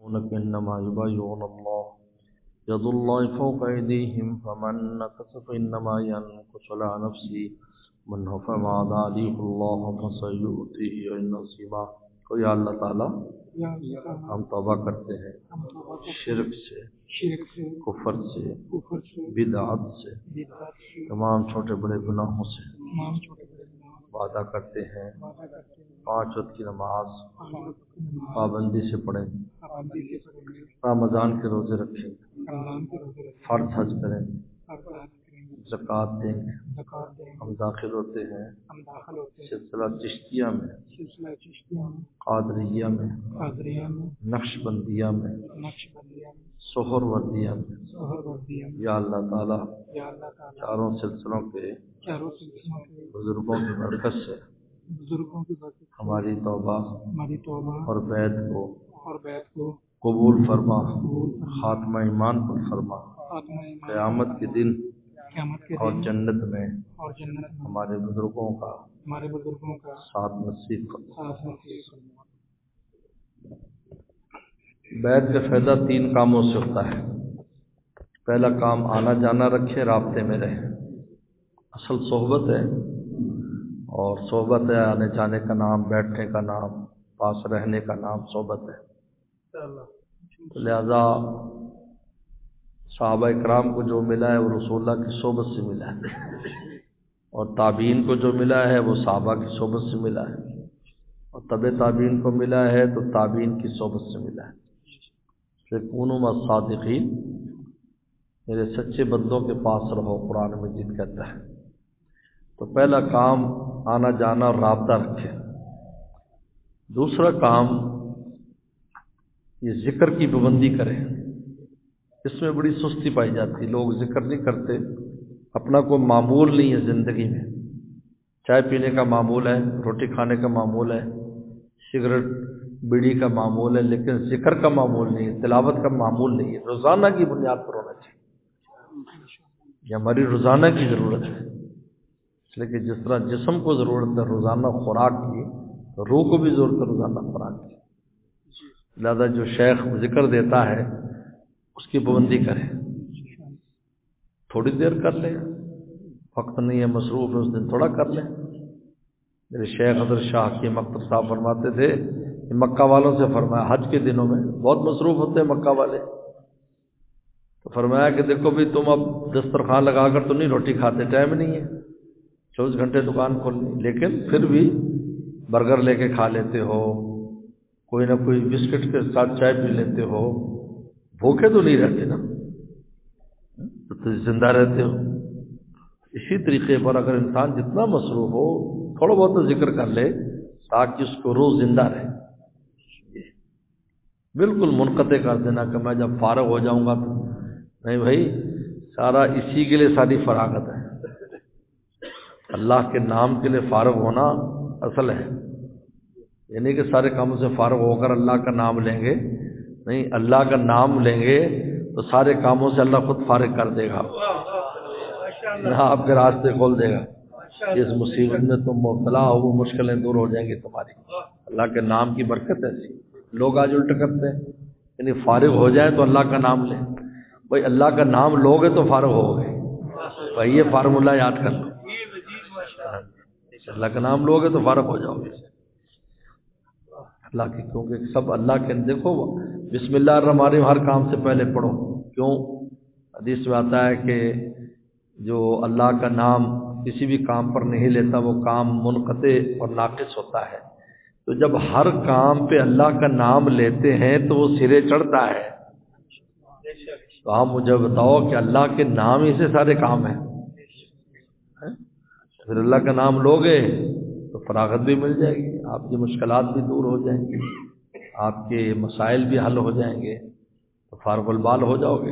إنما يبايعون الله يد الله فوق أيديهم فمن نكث فإنما ينكث على نفسه من فما ذلك الله فسيؤتيه أجرا عظيما. تو یا اللہ تعالیٰ ہم توبہ کرتے ہیں شرک سے، کفر سے، بدعت سے، تمام چھوٹے بڑے گناہوں سے. وعدہ کرتے ہیں 5 وقت کی نماز پابندی سے پڑھیں، رمضان کے روزے رکھیں، فرض حج کریں، زکوٰۃ دیں. ہم داخل ہوتے ہیں سلسلہ چشتیہ میں، قادریہ میں، نقش بندیہ میں، سہر وردیہ میں. یا اللہ تعالیٰ چاروں سلسلوں کے بزرگوں کی برکت سے ہماری توبہ اور بیعت کو قبول فرما، خاتمہ ایمان پر فرما. قیامت کے دن اور جنت میں ہمارے بزرگوں کا ساتھ نصیب فرما. بیعت کا فائدہ 3 کاموں سے ہوتا ہے. پہلا کام آنا جانا رکھے، رابطے میں رہے. اصل صحبت ہے، اور صحبت ہے آنے جانے کا نام، بیٹھنے کا نام، پاس رہنے کا نام صحبت ہے. لہذا صحابہ اکرام کو جو ملا ہے وہ رسول اللہ کی صحبت سے ملا ہے، اور تابعین کو جو ملا ہے وہ صحابہ کی صحبت سے ملا ہے، اور تبع تابعین کو ملا ہے تو تابعین کی صحبت سے ملا ہے. کونوا مع الصادقین، میرے سچے بندوں کے پاس رہو، قرآن مجید کہتا ہے. تو پہلا کام آنا جانا اور رابطہ رکھے. دوسرا کام یہ ذکر کی پابندی کریں. اس میں بڑی سستی پائی جاتی، لوگ ذکر نہیں کرتے. اپنا کوئی معمول نہیں ہے زندگی میں. چائے پینے کا معمول ہے، روٹی کھانے کا معمول ہے، سگریٹ بیڑی کا معمول ہے، لیکن ذکر کا معمول نہیں ہے، تلاوت کا معمول نہیں ہے. روزانہ کی بنیاد پر ہونا چاہیے. یہ ہماری روزانہ کی ضرورت ہے. اس لیے کہ جس طرح جسم کو ضرورت ہے روزانہ خوراک کی، تو روح کو بھی ضرورت ہے روزانہ خوراک کی. لہذا جو شیخ ذکر دیتا ہے اس کی پابندی کریں. تھوڑی دیر کر لیں، وقت نہیں ہے، مصروف ہے، اس دن تھوڑا کر لیں. میرے شیخ حضرت شاہ حکیم اختر صاحب فرماتے تھے، مکہ والوں سے فرمایا، حج کے دنوں میں بہت مصروف ہوتے ہیں مکہ والے، تو فرمایا کہ دیکھو بھی تم اب دسترخوان لگا کر تو نہیں روٹی کھاتے، ٹائم نہیں ہے، 24 گھنٹے دکان کھولنی، لیکن پھر بھی برگر لے کے کھا لیتے ہو، کوئی نہ کوئی بسکٹ کے ساتھ چائے پی لیتے ہو، بھوکے تو نہیں رہتے نا، تو زندہ رہتے ہو. اسی طریقے پر اگر انسان جتنا مصروف ہو تھوڑا بہت ذکر کر لے تاکہ اس کو روح زندہ رہے. بالکل منقطع کر دینا کہ میں جب فارغ ہو جاؤں گا تو نہیں بھائی، سارا اسی کے لیے ساری فراغت ہے. اللہ کے نام کے لیے فارغ ہونا اصل ہے، یعنی کہ سارے کاموں سے فارغ ہو کر اللہ کا نام لیں گے نہیں. اللہ کا نام لیں گے تو سارے کاموں سے اللہ خود فارغ کر دے گا، یہاں آپ کے راستے کھول دے گا. جس مصیبت میں تم مبتلا ہو وہ مشکلیں دور ہو جائیں گی تمہاری. اللہ کے نام کی برکت ایسی. لوگ آج الٹا کرتے ہیں، یعنی فارغ ہو جائیں تو اللہ کا نام لیں. بھائی اللہ کا نام لوگے تو فارغ ہو گئے. بھائی یہ فارمولہ یاد کر لو، اللہ کا نام لوگے تو فارغ ہو جاؤ گے. اللہ کے، کیونکہ سب اللہ کے، دیکھو بسم اللہ الرحمن الرحیم ہر کام سے پہلے پڑھو. کیوں؟ حدیث میں آتا ہے کہ جو اللہ کا نام کسی بھی کام پر نہیں لیتا وہ کام منقطع اور ناقص ہوتا ہے. تو جب ہر کام پہ اللہ کا نام لیتے ہیں تو وہ سرے چڑھتا ہے. تو آپ مجھے بتاؤ کہ اللہ کے نام ہی سے سارے کام ہیں. پھر اللہ کا نام لوگے تو فراغت بھی مل جائے گی، آپ کی مشکلات بھی دور ہو جائیں گی، آپ کے مسائل بھی حل ہو جائیں گے، تو فارغ البال ہو جاؤ گے.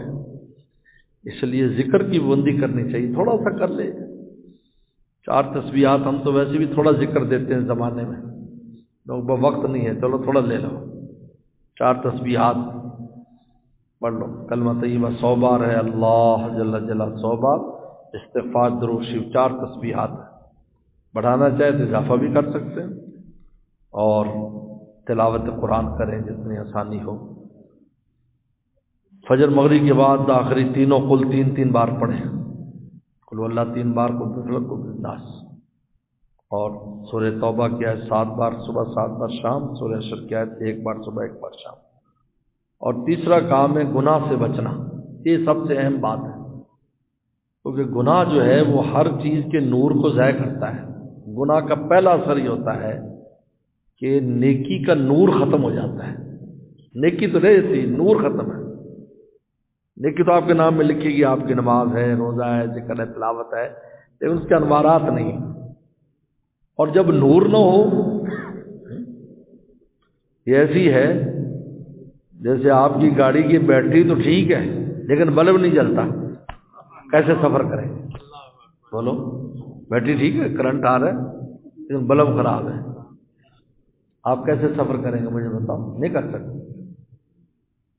اس لیے ذکر کی پابندی کرنی چاہیے. تھوڑا سا کر لے، 4 تسبیحات. ہم تو ویسے بھی تھوڑا ذکر دیتے ہیں زمانے میں، لوگ وقت نہیں ہے، چلو تھوڑا لے لو. 4 تسبیحات پڑھ لو. کلمہ طیبہ 100 بار ہے، اللہ جل جلالہ 100 بار، استغفار درود شریف 4 تسبیحات. بڑھانا چاہے تو اضافہ بھی کر سکتے ہیں، اور تلاوت قرآن کریں جتنی آسانی ہو. فجر مغرب کے بعد آخری تینوں قل تین بار پڑھیں، قل اللہ 3 بار، قل فلق، قل الناس، اور سورہ توبہ کی آیت 7 بار صبح 7 بار شام، سورہ حشر کی آیت 1 بار صبح 1 بار شام۔ اور تیسرا کام ہے گناہ سے بچنا، یہ سب سے اہم بات ہے، کیونکہ گناہ جو ہے وہ ہر چیز کے نور کو ضائع کرتا ہے۔ گناہ کا پہلا اثر یہ ہوتا ہے کہ نیکی کا نور ختم ہو جاتا ہے۔ نیکی تو رہے تھی، نور ختم ہے۔ نیکی تو آپ کے نام میں لکھے گی، آپ کی نماز ہے، روزہ ہے، ذکر ہے، تلاوت ہے، لیکن اس کے انوارات نہیں۔ اور جب نور نہ ہو، یہ ایسی ہے جیسے آپ کی گاڑی کی بیٹری تو ٹھیک ہے لیکن بلب نہیں جلتا، کیسے سفر کریں؟ بولو، بیٹری ٹھیک ہے، کرنٹ آ رہا ہے لیکن بلب خراب ہے، آپ کیسے سفر کریں گے؟ مجھے بتاؤ، نہیں کر سکتے۔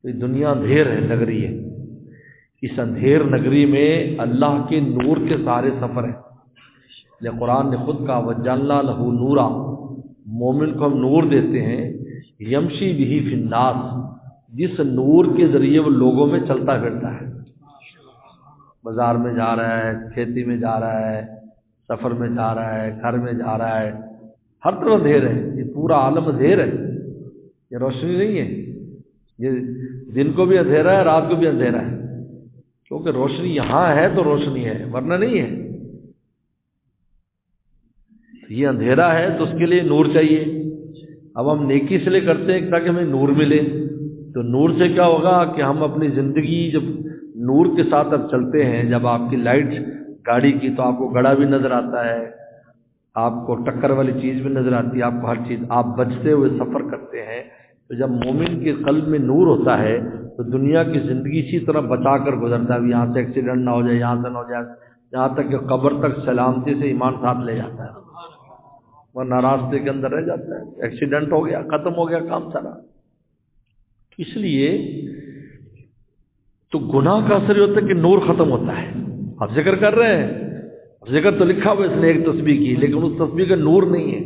یہ دنیا اندھیر ہے، نگری ہے، اس اندھیر نگری میں اللہ کے نور کے سارے سفر ہیں۔ یہ قرآن نے خود کہا وَجَعَلْنَا لَهُ نُورًا، مومن کو ہم نور دیتے ہیں، یمشی بِهِ فِی النَّاسِ، جس نور کے ذریعے وہ لوگوں میں چلتا پھرتا ہے، بازار میں جا رہا ہے، کھیتی میں جا رہا ہے، سفر میں جا رہا ہے، گھر میں جا رہا ہے، ہر طرف اندھیر ہے۔ یہ پورا عالم اندھیر ہے، یہ روشنی نہیں ہے۔ یہ دن کو بھی اندھیرا ہے، رات کو بھی اندھیرا ہے، کیونکہ روشنی یہاں ہے تو روشنی ہے، ورنہ نہیں ہے۔ یہ اندھیرا ہے تو اس کے لیے نور چاہیے۔ اب ہم نیکی اس لیے کرتے ہیں تاکہ ہمیں نور ملے، تو نور سے کیا ہوگا کہ ہم اپنی زندگی جب نور کے ساتھ اب چلتے ہیں، جب آپ کی لائٹ گاڑی کی تو آپ کو گڑا بھی نظر آتا ہے، آپ کو ٹکر والی چیز بھی نظر آتی ہے، آپ کو ہر چیز، آپ بچتے ہوئے سفر کرتے ہیں۔ تو جب مومن کے قلب میں نور ہوتا ہے تو دنیا کی زندگی اسی طرح بچا کر گزرتا ہے، یہاں سے ایکسیڈنٹ نہ ہو جائے، یہاں سے نہ ہو جائے، یہاں تک کہ قبر تک سلامتی سے ایمان ساتھ لے جاتا ہے، ورنہ راستے کے اندر رہ جاتا ہے، ایکسیڈنٹ ہو گیا، ختم ہو گیا کام سارا۔ اس لیے تو گناہ کا اثر یہ ہوتا ہے کہ نور ختم ہوتا ہے۔ آپ ذکر کر رہے ہیں، ذکر تو لکھا ہوا اس نے ایک تسبیح کی، لیکن اس تسبیح کا نور نہیں ہے۔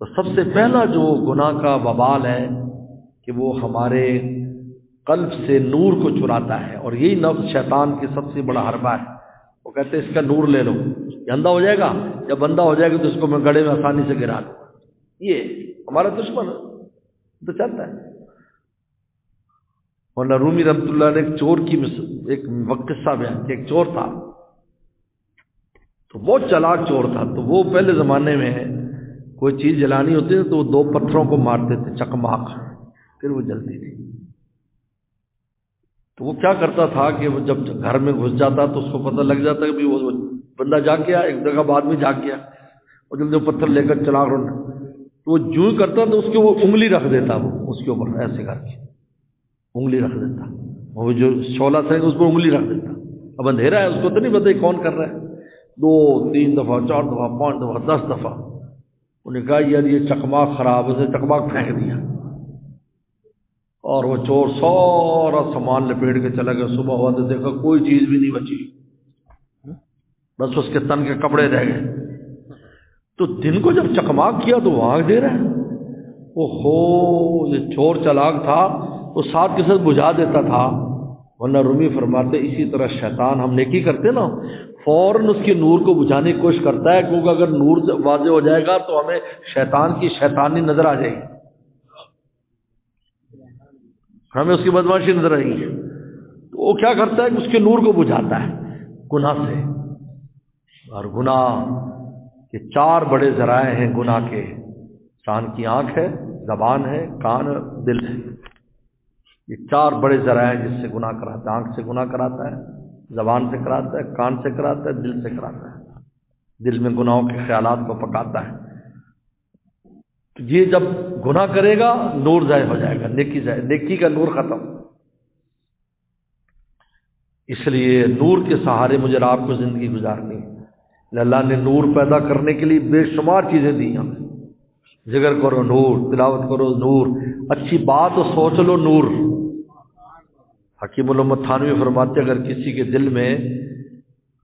تو سب سے پہلا جو گناہ کا وبال ہے کہ وہ ہمارے قلب سے نور کو چراتا ہے، اور یہی نفس شیطان کی سب سے بڑا حربہ ہے۔ وہ کہتے ہیں اس کا نور لے لو، یہ اندھا ہو جائے گا، جب اندھا ہو جائے گا تو اس کو میں گڑھے میں آسانی سے گرا دوں۔ یہ ہمارا دشمن تو چاہتا ہے۔ مولانا رومی رحمۃ اللہ نے ایک چور کی ایک قصہ بیان کیا۔ ایک چور تھا تو بہت چلاک چور تھا، تو وہ پہلے زمانے میں کوئی چیز جلانی ہوتی تھی تو وہ 2 پتھروں کو مارتے تھے، چکماق، پھر وہ جلتی تھی۔ تو وہ کیا کرتا تھا کہ وہ جب گھر میں گھس جاتا تو اس کو پتہ لگ جاتا کہ وہ بندہ جاگ گیا، ایک جگہ بعد میں جاگ گیا، اور جب پتھر لے کر چلا رہا تو وہ جو کرتا تو اس کے وہ انگلی رکھ دیتا، وہ اس کے اوپر ایسے کر کے انگلی رکھ دیتا، وہ جو شعلہ تھا اس پر انگلی رکھ دیتا۔ اب اندھیرا ہے، اس کو تو نہیں پتہ کون کر رہا ہے۔ 2 3 دفعہ 4 دفعہ 5 دفعہ 10 دفعہ انہوں نے کہا یار یہ چکماق خراب، اسے چکماق پھینک دیا، اور وہ چور سارا سامان لپیٹ کے چلا گیا۔ صبح ہوا تو دیکھا کوئی چیز بھی نہیں بچی، بس اس کے تن کے کپڑے رہ گئے۔ تو دن کو جب چکماق کیا تو وہ آگ دے رہا ہے۔ اوہو، یہ چور چلاک تھا، وہ ساتھ کے ساتھ بجھا دیتا تھا۔ ورنہ رومی فرماتے اسی طرح شیطان، ہم نیکی کرتے نا فوراً اس کے نور کو بجھانے کی کوشش کرتا ہے، کیونکہ اگر نور واضح ہو جائے گا تو ہمیں شیطان کی شیطانی نظر آ جائے گی، ہمیں اس کی بدمعاشی نظر آئے گی۔ تو وہ کیا کرتا ہے کہ اس کے نور کو بجھاتا ہے گناہ سے۔ اور گناہ کے 4 بڑے ذرائع ہیں گناہ کے، انسان کی آنکھ ہے، زبان ہے، کان ہے، دل ہے۔ یہ 4 بڑے ذرائع ہیں جس سے گناہ کراتا ہے۔ آنکھ سے گناہ کراتا ہے، زبان سے کراتا ہے، کان سے کراتا ہے، دل سے کراتا ہے، دل میں گناہوں کے خیالات کو پکاتا ہے۔ تو یہ جب گناہ کرے گا نور ضائع ہو جائے گا، نیکی کا نور ختم۔ اس لیے نور کے سہارے مجھے آپ کو زندگی گزارنی ہے۔ اللہ نے نور پیدا کرنے کے لیے بے شمار چیزیں دی ہمیں، ذکر کرو نور، تلاوت کرو نور، اچھی بات سوچ لو نور۔ حکیم علامہ تھانوی فرماتے اگر کسی کے دل میں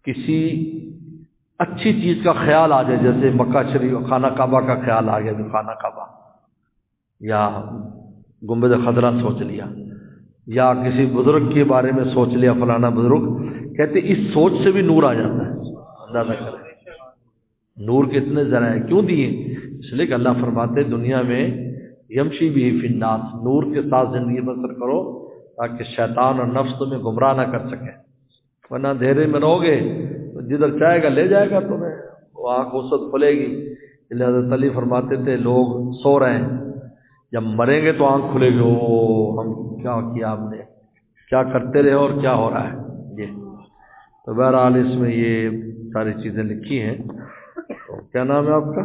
کسی اچھی چیز کا خیال آ جائے، جیسے مکہ شریف خانہ کعبہ کا خیال آ گیا، خانہ کعبہ یا گنبد خضرا سوچ لیا، یا کسی بزرگ کے بارے میں سوچ لیا فلانا بزرگ، کہتے اس سوچ سے بھی نور آ جاتا ہے. اندازہ کریں نور کتنے ذرائع کیوں دیے، اس لیے کہ اللہ فرماتے دنیا میں یمشی بھی فی الناس، نور کے ساتھ زندگی بسر کرو تاکہ شیطان اور نفس تمہیں گمراہ نہ کر سکے، ورنہ اندھیرے میں رہو گے تو جدھر چاہے گا لے جائے گا تمہیں، وہ آنکھ اس وقت کھلے گی. حضرت علی فرماتے تھے لوگ سو رہے ہیں، جب مریں گے تو آنکھ کھلے گی، او ہم کیا کیا، ہم نے کیا کرتے رہے اور کیا ہو رہا ہے. جی تو بہرحال اس میں یہ ساری چیزیں لکھی ہیں. تو کیا نام ہے آپ کا؟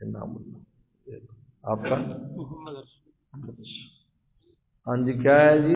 انعام اللہ. آپ کا؟ ہاں جی کیا ہے جی؟